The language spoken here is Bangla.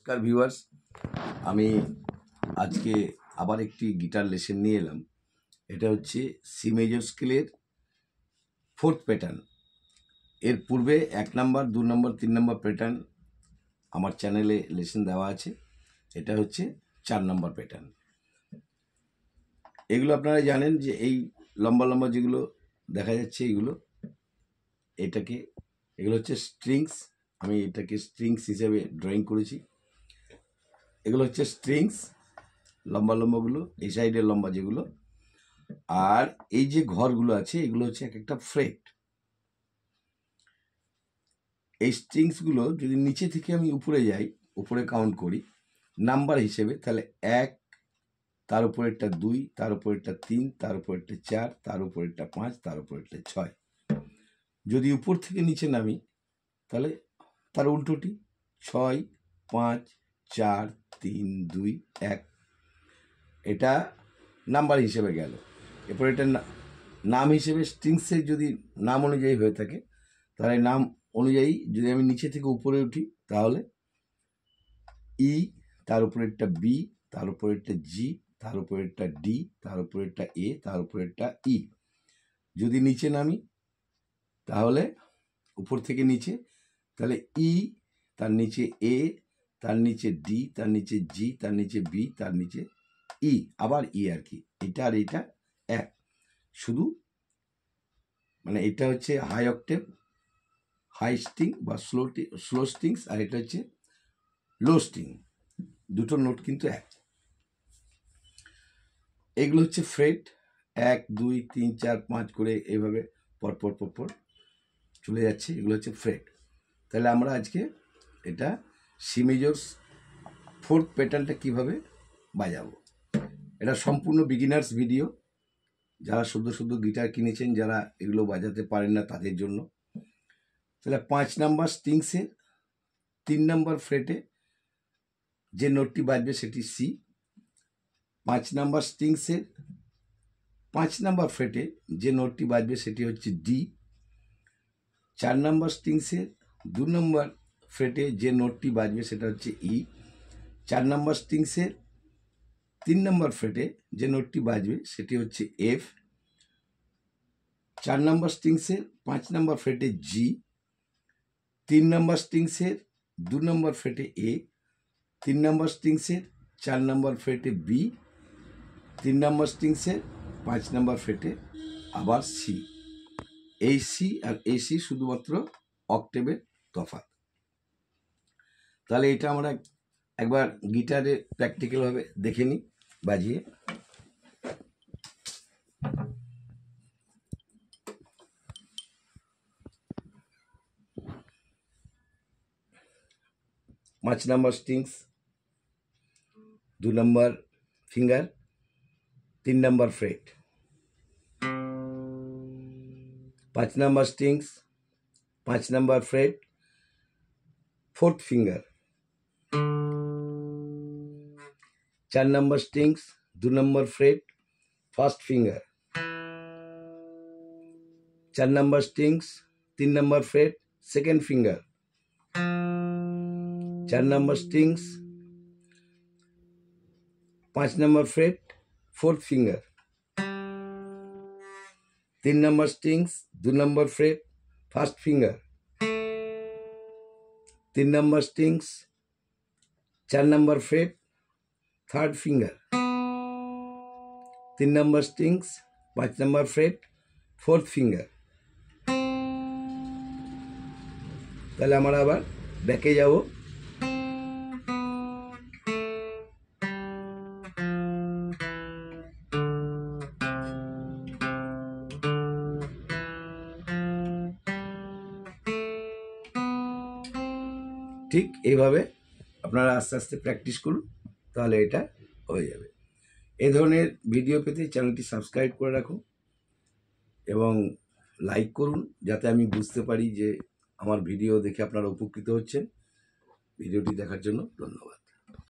নমস্কার ভিউয়ার্স, আমি আজকে আবার একটি গিটার লেসন নিয়ে এলাম। এটা হচ্ছে সি মেজর স্কেলের 4th প্যাটার্ন। এর পূর্বে 1 নম্বর, 2 নম্বর, 3 নম্বর প্যাটার্ন আমার চ্যানেলে লেসন দেওয়া আছে। এটা হচ্ছে 4 নম্বর প্যাটার্ন। এগুলো আপনারা জানেন যে এই লম্বা লম্বা যেগুলো দেখা যাচ্ছে এগুলো হচ্ছে স্ট্রিংস। আমি এটাকে স্ট্রিংস হিসেবে ড্রয়িং করেছি। এগুলো হচ্ছে স্ট্রিংস, লম্বা লম্বাগুলো, এই সাইডের লম্বা যেগুলো। আর এই যে ঘরগুলো আছে এগুলো হচ্ছে এক একটা ফ্রেট। এই স্ট্রিংসগুলো যদি নিচে থেকে আমি উপরে যাই, উপরে কাউন্ট করি নাম্বার হিসেবে, তাহলে 1, তার উপরেরটা 2, তার উপরেরটা 3, তার উপরেরটা 4, তার উপরেরটা 5, তার উপরেরটা 6। যদি উপর থেকে নিচে নামি তাহলে তার উল্টোটি 6, 5, 4, 3, 2, 1। এটা নাম্বার হিসেবে গেল। এরপর এটা নাম হিসেবে স্ট্রিংসের যদি নাম অনুযায়ী হয়ে থাকে তাহলে নাম অনুযায়ী যদি আমি নিচে থেকে উপরে উঠি তাহলে ই, তার উপরেরটা বি, তার উপরেরটা জি, তার উপরেরটা ডি, তার উপরেরটা এ, তার উপরেরটা ই। যদি নিচে নামি তাহলে উপর থেকে নিচে, তাহলে ই, তার নিচে এ, তার নিচে ডি, তার নিচে জি, তার নিচে বি, তার নিচে ই, আবার ই আর কি। এটা আর এটা এক, শুধু মানে এটা হচ্ছে হাই অক্টেভ, হাই স্ট্রিং বা স্লো স্ট্রিংস, আর এটা হচ্ছে লো স্ট্রিং। দুটো নোট কিন্তু এক। এগুলো হচ্ছে ফ্রেট, 1, 2, 3, 4, 5 করে এইভাবে পরপর পরপর চলে যাচ্ছে। এগুলো হচ্ছে ফ্রেট। তাহলে আমরা আজকে এটা সি মেজর 4th প্যাটার্নটা কীভাবে বাজাবো, এটা সম্পূর্ণ বিগিনার্স ভিডিও। যারা শুদ্ধ গিটার কিনেছেন, যারা এগুলো বাজাতে পারেন না তাদের জন্য। তাহলে 5 নাম্বার স্ট্রিংসের 3 নাম্বার ফ্রেটে যে নোটটি বাজবে সেটি সি। 5 নাম্বার স্ট্রিংসের 5 নাম্বার ফ্রেটে যে নোটটি বাজবে সেটি হচ্ছে ডি। 4 নাম্বার স্ট্রিংসের 2 নম্বর ফ্রেটে যে নোটটি বাজবে সেটা হচ্ছে ই। 4 নাম্বার স্ট্রিংসের 3 নম্বর ফ্রেটে যে নোটটি বাজবে সেটি হচ্ছে এফ। 4 নাম্বার স্ট্রিংসের 5 নাম্বার ফ্রেটে জি। 3 নাম্বার স্ট্রিংসের 2 নম্বর ফ্রেটে এ। 3 নাম্বার স্ট্রিংসের 4 নম্বর ফ্রেটে বি। 3 নাম্বার স্ট্রিংসের 5 নাম্বার ফ্রেটে আবার সি। এই সি আর এই সি শুধুমাত্র অক্টেভের তফাৎ। তাহলে এটা আমরা একবার গিটারে প্র্যাকটিক্যালভাবে দেখে নিই বাজিয়ে। পাঁচ নাম্বার স্ট্রিংস, 2 নম্বর ফিঙ্গার, 3 নম্বর ফ্রেট। 5 নাম্বার স্ট্রিংস, 5 নম্বর ফ্রেট, 4th ফিঙ্গার। 4 নম্বর স্ট্রিংস, 2 নম্বর ফ্রেট, 1st ফিঙ্গার। 4 নম্বর স্ট্রিংস, 3 নম্বর ফ্রেট, 2nd ফিঙ্গার। 4 নম্বর স্ট্রিংস, 5 নম্বর ফ্রেট, 4th ফিঙ্গার। 3 নম্বর স্ট্রিংস, 2 নম্বর ফ্রেট, 1st ফিঙ্গার। 3 নম্বর স্ট্রিংস, 4 নম্বর ফ্রেট, 3rd ফিঙ্গার। 3 নম্বর স্ট্রিংস, 5 নম্বর ফ্রেট, 4th ফিঙ্গার। তাহলে আমরা আবার ব্যাকে যাব। ঠিক এইভাবে আপনারা আস্তে আস্তে প্র্যাকটিস করুন, তাহলে এটা হয়ে যাবে। এই ধরনের ভিডিও পেতে চ্যানেলটি সাবস্ক্রাইব করে রাখুন এবং লাইক করুন, যাতে আমি বুঝতে পারি যে আমার ভিডিও দেখে আপনারা উপকৃত হচ্ছেন। ভিডিওটি দেখার জন্য ধন্যবাদ।